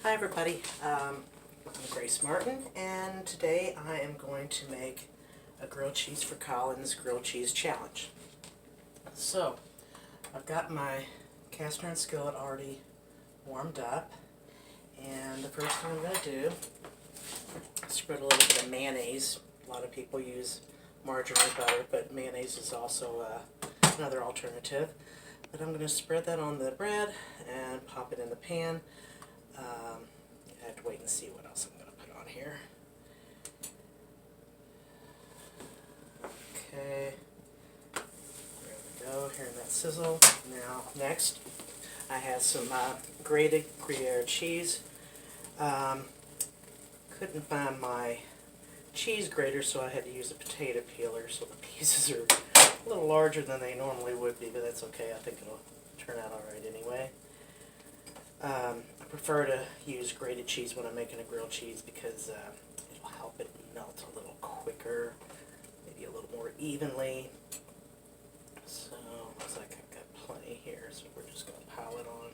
Hi everybody, I'm Grace Martin, and today I am going to make a grilled cheese for Colan's grilled cheese challenge. So, I've got my cast iron skillet already warmed up, and the first thing I'm going to do is spread a little bit of mayonnaise. A lot of people use margarine or butter, but mayonnaise is also another alternative. But I'm going to spread that on the bread and pop it in the pan. I have to wait and see what else I'm going to put on here. Okay, there we go, hearing that sizzle. Now, next, I have some grated gruyere cheese. Couldn't find my cheese grater, so I had to use a potato peeler, so the pieces are a little larger than they normally would be, but that's okay. I think it'll turn out alright anyway. I prefer to use grated cheese when I'm making a grilled cheese because it'll help it melt a little quicker, maybe a little more evenly. So, looks like I've got plenty here, so we're just going to pile it on.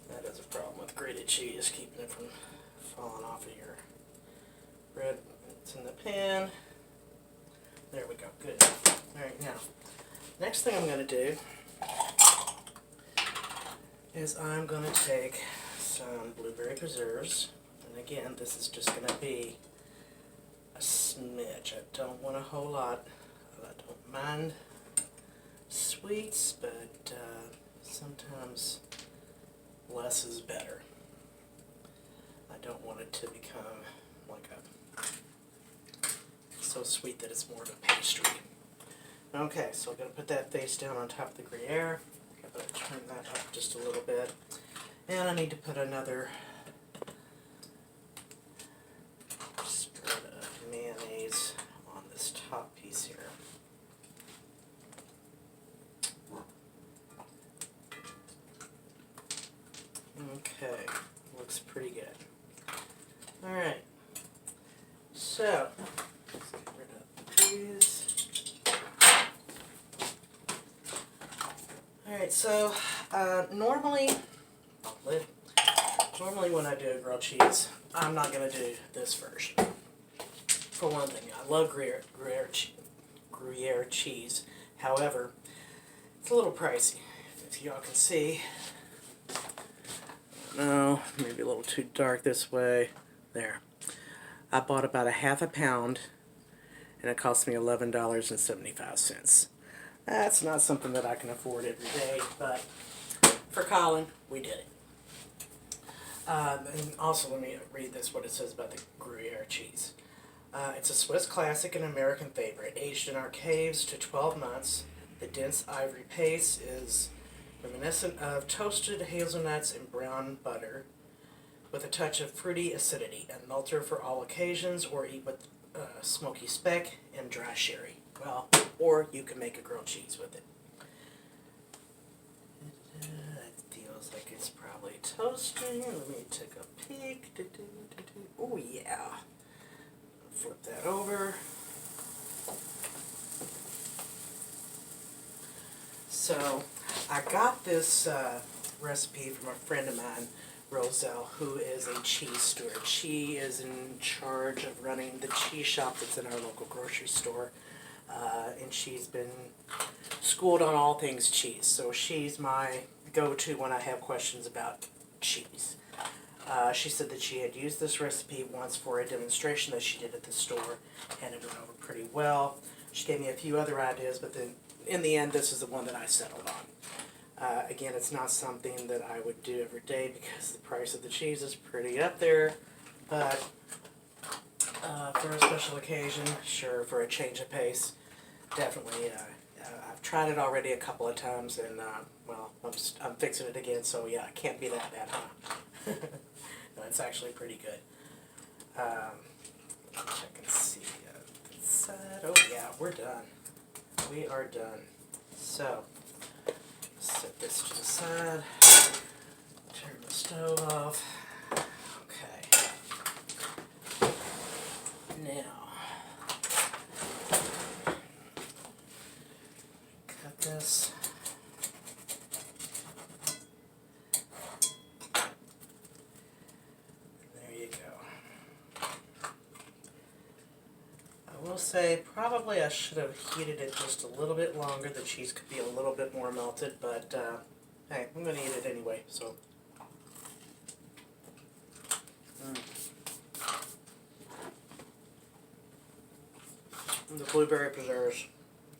That is a problem with grated cheese, keeping it from falling off of your bread. It's in the pan. There we go, good. Alright, now, next thing I'm going to do is I'm going to take some blueberry preserves. And again, this is just going to be a smidge. I don't want a whole lot. I don't mind sweets, but sometimes less is better. I don't want it to become like a so sweet that it's more of a pastry. Okay, so I'm going to put that face down on top of the gruyere. I'm going to turn that up just a little bit. And I need to put another spread of mayonnaise on this top piece here. Okay, looks pretty good. Alright, so let's get rid of these. Alright, so normally when I do a grilled cheese, I'm not going to do this version. For one thing, I love gruyere cheese. However, it's a little pricey. If y'all can see, no, maybe a little too dark this way. There. I bought about a half a pound, and it cost me $11.75. That's not something that I can afford every day, but for Colan, we did it. And also, let me read this, what it says about the gruyere cheese. It's a Swiss classic and American favorite, aged in our caves to 12 months. The dense ivory paste is reminiscent of toasted hazelnuts and brown butter, with a touch of fruity acidity, and melter for all occasions, or eat with smoky speck and dry sherry. Well, or you can make a grilled cheese with it. It feels like it's probably toasting. Let me take a peek. Oh yeah. Flip that over. So, I got this recipe from a friend of mine, Roselle, who is a cheese steward. She is in charge of running the cheese shop that's in our local grocery store, and she's been schooled on all things cheese. So she's my go-to when I have questions about cheese. She said that she had used this recipe once for a demonstration that she did at the store, and it went over pretty well. She gave me a few other ideas, but then in the end, this is the one that I settled on. Again, it's not something that I would do every day because the price of the cheese is pretty up there, but for a special occasion, sure, for a change of pace, definitely. I've tried it already a couple of times, and well, I'm fixing it again, so yeah, it can't be that bad, huh? No, it's actually pretty good. I can see this side. Oh yeah, we're done. We are done. So, set this to the side, turn the stove off. Okay. Now, this. There you go. I will say probably I should have heated it just a little bit longer. The cheese could be a little bit more melted, but hey, I'm going to eat it anyway, so. And the blueberry preserves,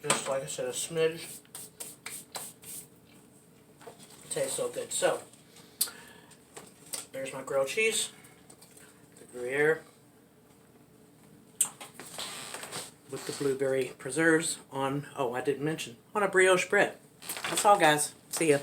just like I said, a smidge. It tastes so good. So, there's my grilled cheese, the gruyere, with the blueberry preserves on, oh, I didn't mention, on a brioche bread. That's all, guys. See ya.